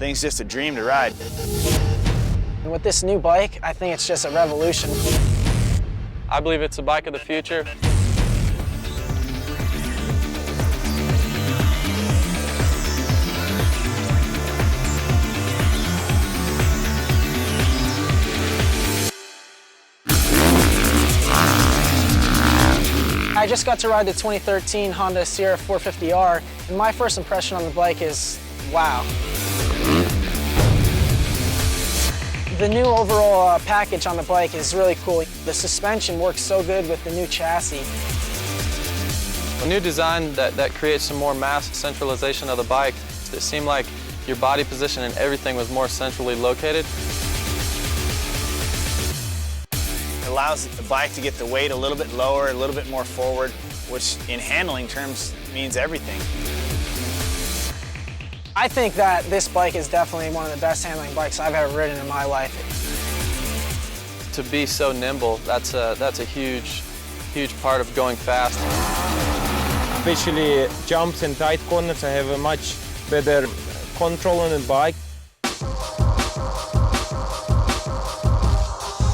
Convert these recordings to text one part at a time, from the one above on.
Thing's just a dream to ride. And with this new bike, I think it's just a revolution. I believe it's a bike of the future. I just got to ride the 2013 Honda CRF450R, and my first impression on the bike is, wow. The new overall package on the bike is really cool. The suspension works so good with the new chassis. A new design that creates some more mass centralization of the bike. It seemed like your body position and everything was more centrally located. It allows the bike to get the weight a little bit lower, a little bit more forward, which in handling terms means everything. I think that this bike is definitely one of the best handling bikes I've ever ridden in my life. To be so nimble, that's a huge part of going fast. Especially jumps and tight corners, I have a much better control on the bike.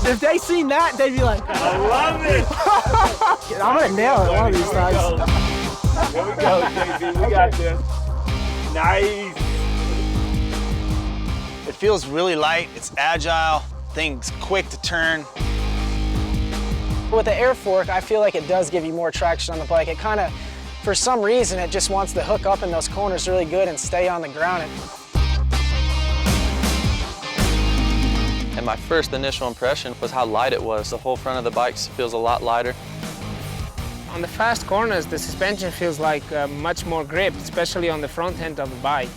If they seen that, they'd be like, I love it! I'm gonna nail it one of these times. Here we go, JB, we got this. Nice! It feels really light, it's agile, thing's quick to turn. With the air fork, I feel like it does give you more traction on the bike. It kind of, for some reason, it just wants to hook up in those corners really good and stay on the ground. And my first initial impression was how light it was. The whole front of the bike feels a lot lighter. On the fast corners, the suspension feels like much more grip, especially on the front end of the bike.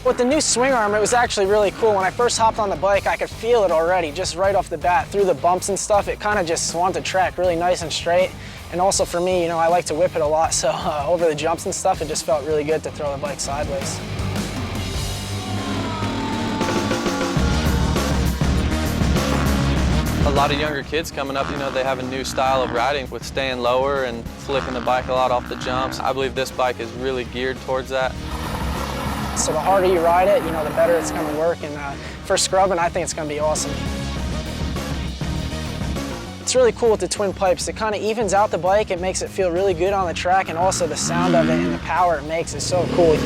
With the new swing arm, it was actually really cool. When I first hopped on the bike, I could feel it already, just right off the bat. Through the bumps and stuff, it kind of just wanted to track really nice and straight. And also for me, you know, I like to whip it a lot, so over the jumps and stuff, it just felt really good to throw the bike sideways. A lot of younger kids coming up, you know, they have a new style of riding with staying lower and flipping the bike a lot off the jumps. I believe this bike is really geared towards that. So the harder you ride it, you know, the better it's going to work. And for scrubbing, I think it's going to be awesome. It's really cool with the twin pipes. It kind of evens out the bike. It makes it feel really good on the track, and also the sound of it and the power it makes is so cool.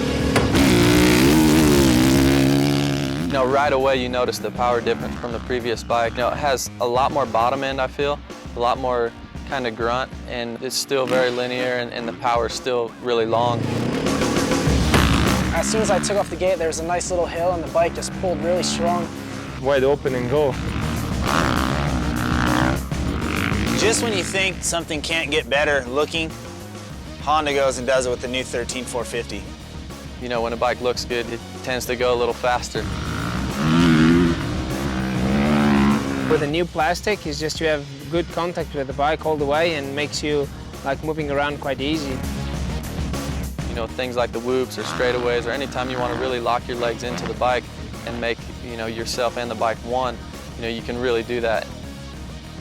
You know, right away you notice the power difference from the previous bike. You know, it has a lot more bottom end, I feel, a lot more kind of grunt, and it's still very linear, and the power is still really long. As soon as I took off the gate, there was a nice little hill, and the bike just pulled really strong. Wide open and go. Just when you think something can't get better looking, Honda goes and does it with the new 13450. You know, when a bike looks good, it tends to go a little faster. With the new plastic, it's just you have good contact with the bike all the way and makes you like moving around quite easy. You know, things like the whoops or straightaways, or anytime you want to really lock your legs into the bike and make, you know, yourself and the bike one, you know, you can really do that.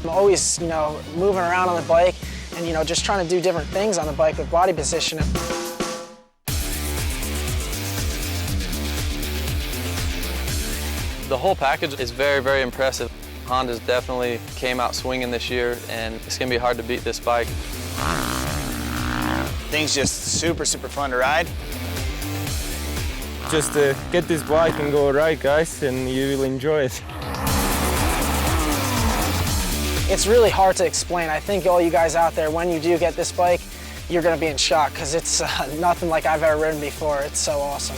I'm always, you know, moving around on the bike and, you know, just trying to do different things on the bike with body positioning. The whole package is very, very impressive. Honda's definitely came out swinging this year, and it's going to be hard to beat this bike. Thing's just super, super fun to ride. Just get this bike and go ride, guys, and you will enjoy it. It's really hard to explain. I think all you guys out there, when you do get this bike, you're going to be in shock because it's nothing like I've ever ridden before. It's so awesome.